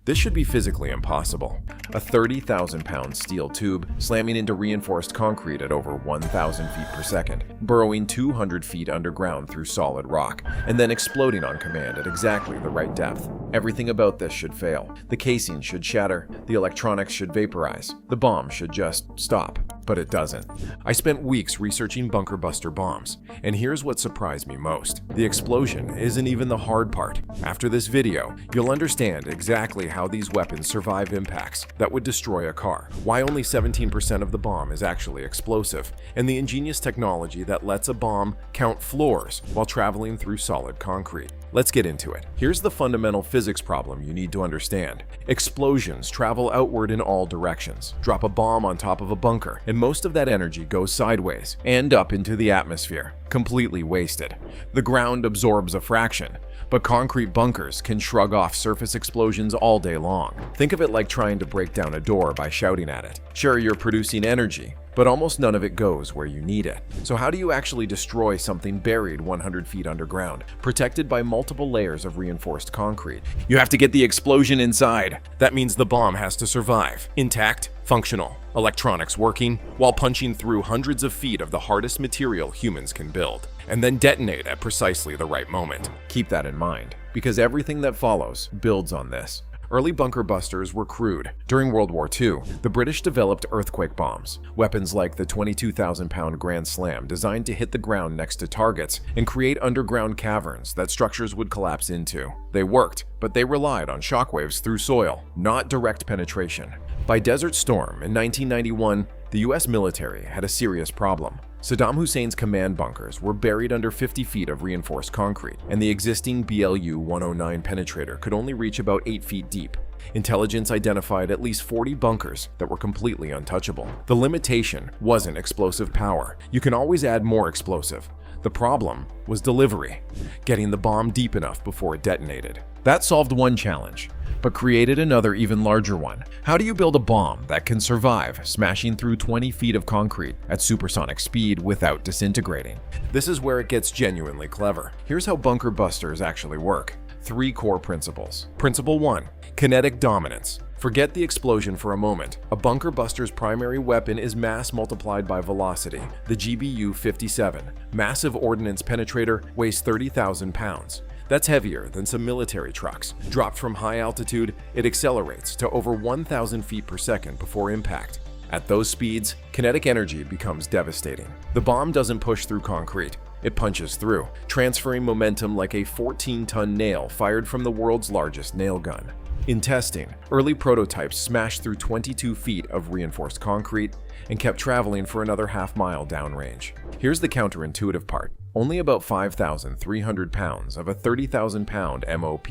This should be physically impossible. A 30,000-pound steel tube slamming into reinforced concrete at over 1,000 feet per second, burrowing 200 feet underground through solid rock, and then exploding on command at exactly the right depth. Everything about this should fail. The casing should shatter, the electronics should vaporize, the bomb should just stop. But it doesn't. I spent weeks researching bunker buster bombs, and here's what surprised me most. The explosion isn't even the hard part. After this video, you'll understand exactly how these weapons survive impacts that would destroy a car, why only 17% of the bomb is actually explosive, and the ingenious technology that lets a bomb count floors while traveling through solid concrete. Let's get into it. Here's the fundamental physics problem you need to understand. Explosions travel outward in all directions. Drop a bomb on top of a bunker, and most of that energy goes sideways and up into the atmosphere, completely wasted. The ground absorbs a fraction, but concrete bunkers can shrug off surface explosions all day long. Think of it like trying to break down a door by shouting at it. Sure, you're producing energy, but almost none of it goes where you need it. So how do you actually destroy something buried 100 feet underground, protected by multiple layers of reinforced concrete? You have to get the explosion inside. That means the bomb has to survive, intact, functional, electronics working, while punching through hundreds of feet of the hardest material humans can build, and then detonate at precisely the right moment. Keep that in mind, because everything that follows builds on this. Early bunker busters were crude. During World War II, the British developed earthquake bombs, weapons like the 22,000-pound Grand Slam designed to hit the ground next to targets and create underground caverns that structures would collapse into. They worked, but they relied on shockwaves through soil, not direct penetration. By Desert Storm in 1991, the US military had a serious problem. Saddam Hussein's command bunkers were buried under 50 feet of reinforced concrete, and the existing BLU-109 penetrator could only reach about 8 feet deep. Intelligence identified at least 40 bunkers that were completely untouchable. The limitation wasn't explosive power. You can always add more explosive. The problem was delivery, getting the bomb deep enough before it detonated. That solved one challenge, but created another even larger one. How do you build a bomb that can survive smashing through 20 feet of concrete at supersonic speed without disintegrating? This is where it gets genuinely clever. Here's how bunker busters actually work. 3 core principles. Principle 1. Kinetic dominance. Forget the explosion for a moment. A bunker buster's primary weapon is mass multiplied by velocity. The GBU-57 Massive Ordnance Penetrator weighs 30,000 pounds. That's heavier than some military trucks. Dropped from high altitude, it accelerates to over 1,000 feet per second before impact. At those speeds, kinetic energy becomes devastating. The bomb doesn't push through concrete. It punches through, transferring momentum like a 14-ton nail fired from the world's largest nail gun. In testing, early prototypes smashed through 22 feet of reinforced concrete and kept traveling for another half-mile downrange. Here's the counterintuitive part. Only about 5,300 pounds of a 30,000-pound MOP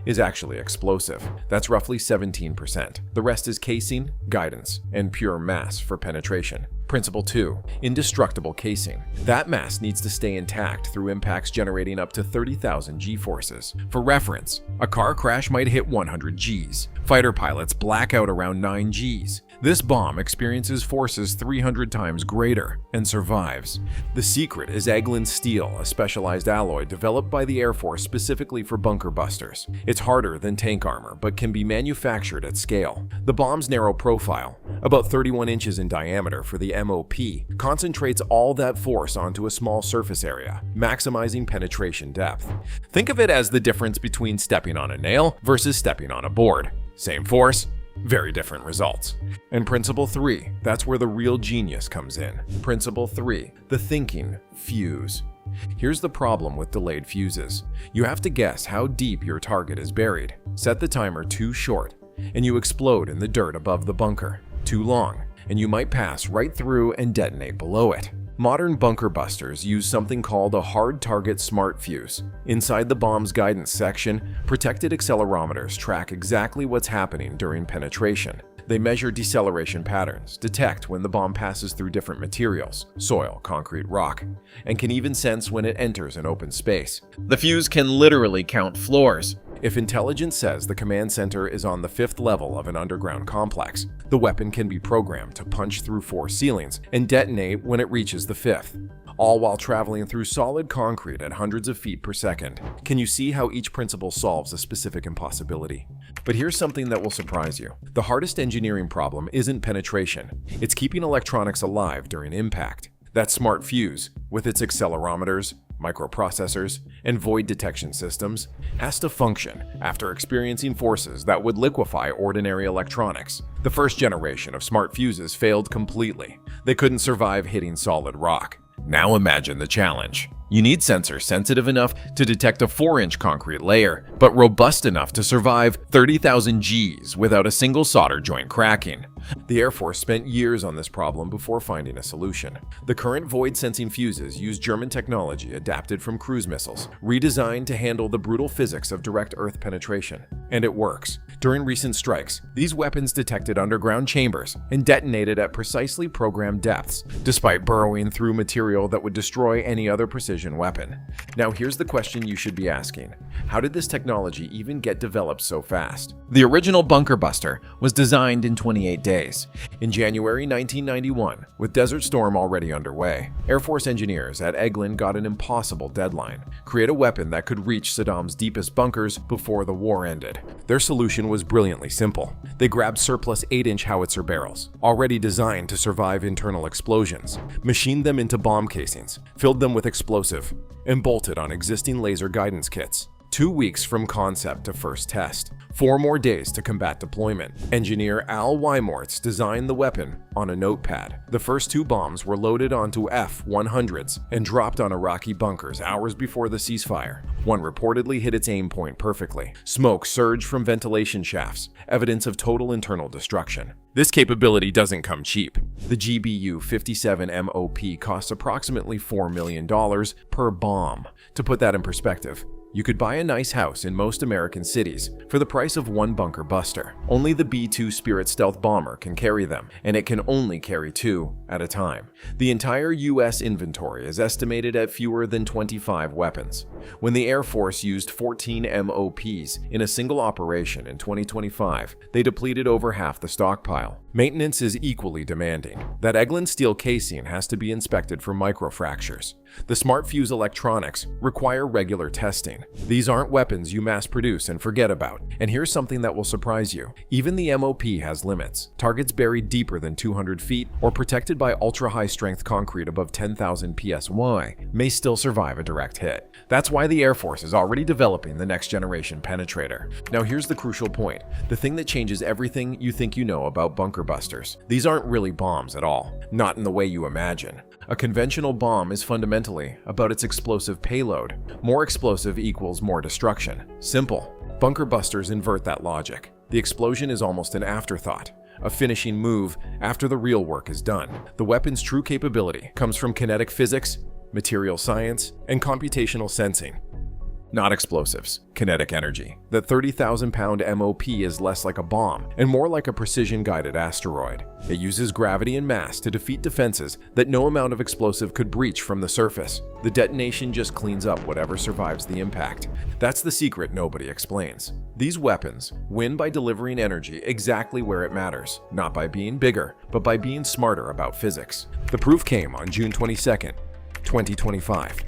is actually explosive. That's roughly 17%. The rest is casing, guidance, and pure mass for penetration. Principle 2. Indestructible casing. That mass needs to stay intact through impacts generating up to 30,000 G-forces. For reference, a car crash might hit 100 Gs. Fighter pilots black out around 9 Gs. This bomb experiences forces 300 times greater and survives. The secret is Eglin Steel, a specialized alloy developed by the Air Force specifically for bunker busters. It's harder than tank armor, but can be manufactured at scale. The bomb's narrow profile, about 31 inches in diameter for the MOP, concentrates all that force onto a small surface area, maximizing penetration depth. Think of it as the difference between stepping on a nail versus stepping on a board. Same force, very different results. And principle 3, that's where the real genius comes in. Principle 3, the thinking fuse. Here's the problem with delayed fuses. You have to guess how deep your target is buried. Set the timer too short, and you explode in the dirt above the bunker. Too long, and you might pass right through and detonate below it. Modern bunker busters use something called a hard target smart fuse. Inside the bomb's guidance section, protected accelerometers track exactly what's happening during penetration. They measure deceleration patterns, detect when the bomb passes through different materials, soil, concrete, rock, and can even sense when it enters an open space. The fuse can literally count floors. If intelligence says the command center is on the 5th level of an underground complex, the weapon can be programmed to punch through 4 ceilings and detonate when it reaches the 5th, all while traveling through solid concrete at hundreds of feet per second. Can you see how each principle solves a specific impossibility? But here's something that will surprise you. The hardest engineering problem isn't penetration. It's keeping electronics alive during impact. That smart fuse, with its accelerometers, microprocessors, and void detection systems, has to function after experiencing forces that would liquefy ordinary electronics. The first generation of smart fuses failed completely. They couldn't survive hitting solid rock. Now imagine the challenge. You need sensors sensitive enough to detect a 4-inch concrete layer, but robust enough to survive 30,000 Gs without a single solder joint cracking. The Air Force spent years on this problem before finding a solution. The current void-sensing fuses use German technology adapted from cruise missiles, redesigned to handle the brutal physics of direct Earth penetration. And it works. During recent strikes, these weapons detected underground chambers and detonated at precisely programmed depths, despite burrowing through material that would destroy any other precision weapon. Now here's the question you should be asking. How did this technology even get developed so fast? The original bunker buster was designed in 28 days. In January 1991, with Desert Storm already underway, Air Force engineers at Eglin got an impossible deadline: create a weapon that could reach Saddam's deepest bunkers before the war ended. Their solution was brilliantly simple. They grabbed surplus 8-inch howitzer barrels, already designed to survive internal explosions, machined them into bomb casings, filled them with explosive, and bolted on existing laser guidance kits. 2 weeks from concept to first test. 4 more days to combat deployment. Engineer Al Wymortz designed the weapon on a notepad. The first 2 bombs were loaded onto F-100s and dropped on Iraqi bunkers hours before the ceasefire. One reportedly hit its aim point perfectly. Smoke surged from ventilation shafts, evidence of total internal destruction. This capability doesn't come cheap. The GBU-57 MOP costs approximately $4 million per bomb. To put that in perspective, you could buy a nice house in most American cities for the price of 1 bunker buster. Only the B-2 Spirit stealth bomber can carry them, and it can only carry 2 at a time. The entire U.S. inventory is estimated at fewer than 25 weapons. When the Air Force used 14 MOPs in a single operation in 2025, they depleted over half the stockpile. Maintenance is equally demanding. That Eglin Steel casing has to be inspected for microfractures. The smart fuse electronics require regular testing. These aren't weapons you mass produce and forget about. And here's something that will surprise you. Even the MOP has limits. Targets buried deeper than 200 feet or protected by ultra-high strength concrete above 10,000 PSY may still survive a direct hit. That's why the Air Force is already developing the next generation penetrator. Now here's the crucial point. The thing that changes everything you think you know about bunker busters. These aren't really bombs at all. Not in the way you imagine. A conventional bomb is fundamentally about its explosive payload. More explosive equals more destruction. Simple. Bunker busters invert that logic. The explosion is almost an afterthought, a finishing move after the real work is done. The weapon's true capability comes from kinetic physics, material science, and computational sensing. Not explosives, kinetic energy. The 30,000-pound MOP is less like a bomb and more like a precision-guided asteroid. It uses gravity and mass to defeat defenses that no amount of explosive could breach from the surface. The detonation just cleans up whatever survives the impact. That's the secret nobody explains. These weapons win by delivering energy exactly where it matters, not by being bigger, but by being smarter about physics. The proof came on June 22nd, 2025.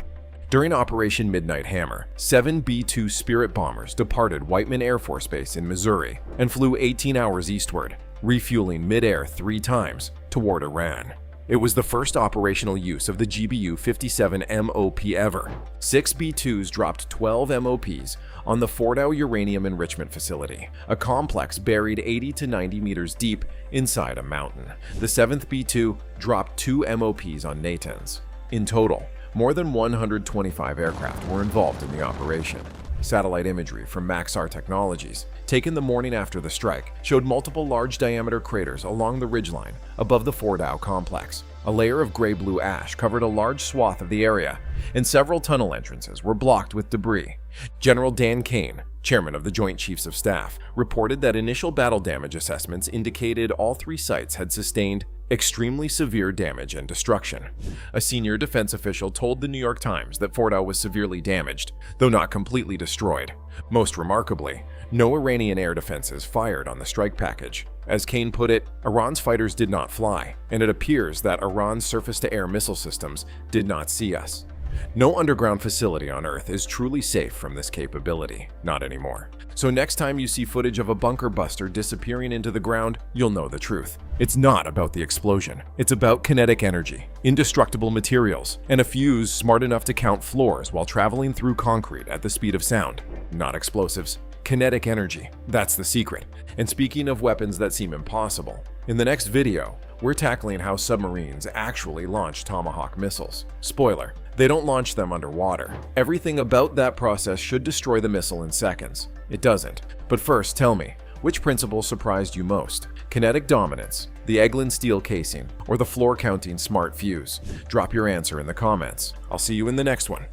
During Operation Midnight Hammer, 7 B-2 Spirit bombers departed Whiteman Air Force Base in Missouri and flew 18 hours eastward, refueling mid-air 3 times toward Iran. It was the first operational use of the GBU-57 MOP ever. 6 B-2s dropped 12 MOPs on the Fordow Uranium Enrichment Facility, a complex buried 80 to 90 meters deep inside a mountain. The 7th B-2 dropped 2 MOPs on Natanz. In total, more than 125 aircraft were involved in the operation. Satellite imagery from Maxar Technologies, taken the morning after the strike, showed multiple large-diameter craters along the ridgeline above the Fordow complex. A layer of gray-blue ash covered a large swath of the area, and several tunnel entrances were blocked with debris. General Dan Kane, chairman of the Joint Chiefs of Staff, reported that initial battle damage assessments indicated all 3 sites had sustained extremely severe damage and destruction. A senior defense official told the New York Times that Fordow was severely damaged, though not completely destroyed. Most remarkably, no Iranian air defenses fired on the strike package. As Kane put it, Iran's fighters did not fly, and it appears that Iran's surface-to-air missile systems did not see us. No underground facility on Earth is truly safe from this capability, not anymore. So next time you see footage of a bunker buster disappearing into the ground, you'll know the truth. It's not about the explosion. It's about kinetic energy, indestructible materials, and a fuse smart enough to count floors while traveling through concrete at the speed of sound. Not explosives. Kinetic energy. That's the secret. And speaking of weapons that seem impossible, in the next video, we're tackling how submarines actually launch Tomahawk missiles. Spoiler, they don't launch them underwater. Everything about that process should destroy the missile in seconds. It doesn't. But first, tell me, which principle surprised you most? Kinetic dominance, the Eglin Steel casing, or the floor-counting smart fuse? Drop your answer in the comments. I'll see you in the next one.